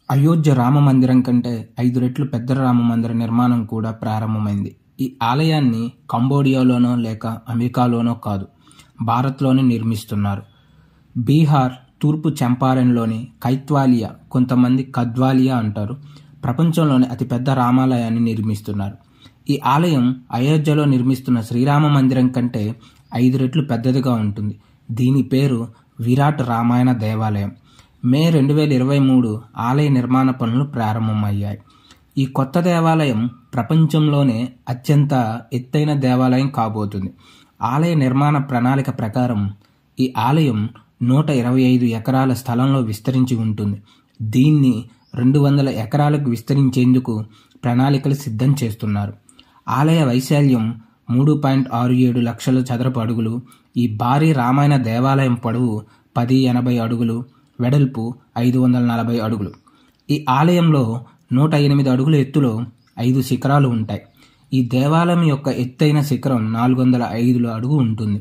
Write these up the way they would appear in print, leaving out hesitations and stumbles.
అయోధ్య రామమందిరం కంటే 5 రెట్లు పెద్ద రామమందిర నిర్మాణం కూడా ప్రారంభమైంది. ఈ ఆలయాన్ని కంబోడియాలోనో లేక అమెరికాలోనో కాదు, భారత్లోనే నిర్మిస్తున్నారు. బీహార్ తూర్పు చంపారణ్లోని కైత్వాలియా, కొంతమంది కద్వాలియా అంటారు, ప్రపంచంలోని అతిపెద్ద రామాలయాన్ని నిర్మిస్తున్నారు. ఈ ఆలయం అయోధ్యలో నిర్మిస్తున్న శ్రీరామ మందిరం కంటే 5 రెట్లు పెద్దదిగా ఉంటుంది. దీని పేరు విరాట్ రామాయణ దేవాలయం. మే 2023 ఆలయ నిర్మాణ పనులు ప్రారంభమయ్యాయి. ఈ కొత్త దేవాలయం ప్రపంచంలోనే అత్యంత ఎత్తైన దేవాలయం కాబోతుంది. ఆలయ నిర్మాణ ప్రణాళిక ప్రకారం ఈ ఆలయం 125 ఎకరాల స్థలంలో విస్తరించి ఉంటుంది. దీన్ని 200 ఎకరాలకు విస్తరించేందుకు ప్రణాళికలు సిద్ధం చేస్తున్నారు. ఆలయ వైశాల్యం 3.67 లక్షల చదరపు అడుగులు. ఈ భారీ రామాయణ దేవాలయం పొడవు 1080 అడుగులు, వెడల్పు 540 అడుగులు. ఈ ఆలయంలో 108 అడుగుల ఎత్తులో 5 శిఖరాలు ఉంటాయి. ఈ దేవాలయం యొక్క ఎత్తైన శిఖరం 405 అడుగు ఉంటుంది.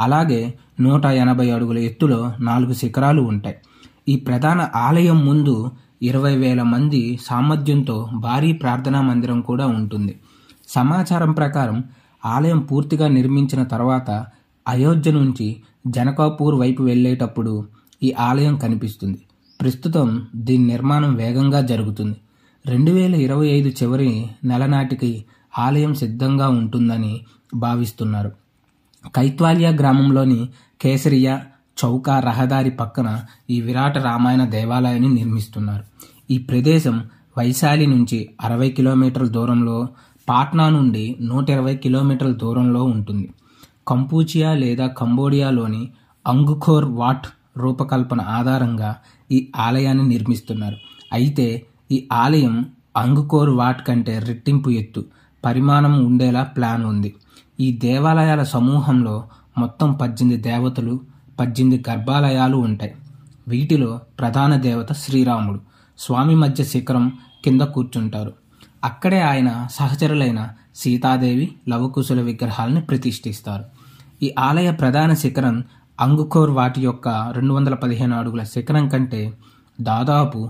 అలాగే 180 అడుగుల ఎత్తులో 4 శిఖరాలు ఉంటాయి. ఈ ప్రధాన ఆలయం ముందు 20,000 మంది సామర్థ్యంతో భారీ ప్రార్థనా మందిరం కూడా ఉంటుంది. సమాచారం ప్రకారం ఆలయం పూర్తిగా నిర్మించిన తర్వాత అయోధ్య నుంచి జనకాపూర్ వైపు వెళ్ళేటప్పుడు ఈ ఆలయం కనిపిస్తుంది. ప్రస్తుతం దీని నిర్మాణం వేగంగా జరుగుతుంది. 2025 చివరి నెల నాటికి ఆలయం సిద్ధంగా ఉంటుందని భావిస్తున్నారు. కైత్వాలియా గ్రామంలోని కేసరియా చౌకా రహదారి పక్కన ఈ విరాట రామాయణ దేవాలయాన్ని నిర్మిస్తున్నారు. ఈ ప్రదేశం వైశాలి నుంచి 60 కిలోమీటర్ల దూరంలో, పాట్నా నుండి 120 కిలోమీటర్ల దూరంలో ఉంటుంది. కంపూచియా లేదా కంబోడియాలోని అంగ్కోర్ వాట్ రూపకల్పన ఆధారంగా ఈ ఆలయాన్ని నిర్మిస్తున్నారు. అయితే ఈ ఆలయం అంగ్కోర్ వాట్ కంటే రెట్టింపు ఎత్తు, పరిమాణం ఉండేలా ప్లాన్ ఉంది. ఈ దేవాలయాల సమూహంలో మొత్తం 18 దేవతలు, 18 గర్భాలయాలు ఉంటాయి. వీటిలో ప్రధాన దేవత శ్రీరాముడు స్వామి మధ్య శిఖరం కింద కూర్చుంటారు. అక్కడే ఆయన సహచరులైన సీతాదేవి, లవకుశుల విగ్రహాలను ప్రతిష్ఠిస్తారు. ఈ ఆలయ ప్రధాన శిఖరం అంగ్కోర్ వాటి యొక్క 215 అడుగుల శిఖరం కంటే దాదాపు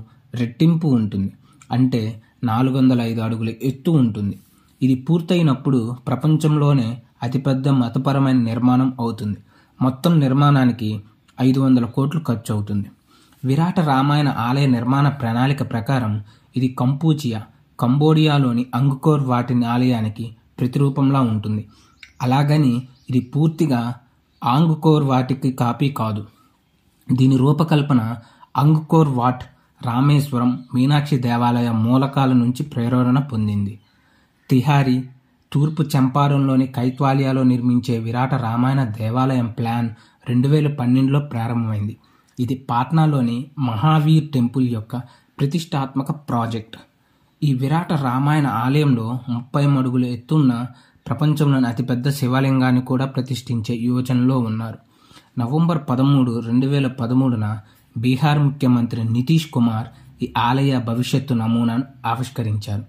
రెట్టింపు ఉంటుంది. అంటే 405 అడుగుల ఎత్తు ఉంటుంది. ఇది పూర్తయినప్పుడు ప్రపంచంలోనే అతిపెద్ద మతపరమైన నిర్మాణం అవుతుంది. మొత్తం నిర్మాణానికి 500 కోట్లు ఖర్చు అవుతుంది. విరాట రామాయణ ఆలయ నిర్మాణ ప్రణాళిక ప్రకారం ఇది కంపూచియా, కంబోడియాలోని అంగ్కోర్ వాటి ఆలయానికి ప్రతిరూపంలా ఉంటుంది. అలాగని ఇది పూర్తిగా అంగ్కోర్ వాటికి కాపీ కాదు. దీని రూపకల్పన అంగ్కోర్ వాట్, రామేశ్వరం, మీనాక్షి దేవాలయ మూలకాల నుంచి ప్రేరణ పొందింది. తిహారీ తూర్పు చంపారణ్లోని కైత్వాలియాలో నిర్మించే విరాట రామాయణ దేవాలయం ప్లాన్ 2012లో ప్రారంభమైంది. ఇది పాట్నాలోని మహావీర్ టెంపుల్ యొక్క ప్రతిష్టాత్మక ప్రాజెక్ట్. ఈ విరాట రామాయణ ఆలయంలో 30 అడుగుల ఎత్తున్న ప్రపంచంలోని అతిపెద్ద శివలింగాన్ని కూడా ప్రతిష్ఠించే యోచనలో ఉన్నారు. నవంబర్ 13, 2013న బీహార్ ముఖ్యమంత్రి నితీష్ కుమార్ ఈ ఆలయ భవిష్యత్తు నమూనాను ఆవిష్కరించారు.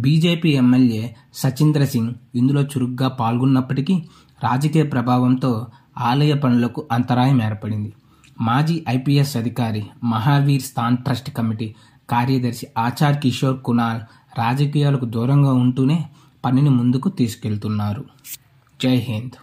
బీజేపీ ఎమ్మెల్యే సచింద్ర సింగ్ ఇందులో చురుగ్గా పాల్గొన్నప్పటికీ రాజకీయ ప్రభావంతో ఆలయ పనులకు అంతరాయం ఏర్పడింది. మాజీ ఐపీఎస్ అధికారి, మహావీర్ స్థాన్ ట్రస్ట్ కమిటీ కార్యదర్శి ఆచార్ కిషోర్ కునాల్ రాజకీయాలకు దూరంగా ఉంటూనే పనిని ముందుకు తీసుకెళ్తున్నారు. జై హింద్.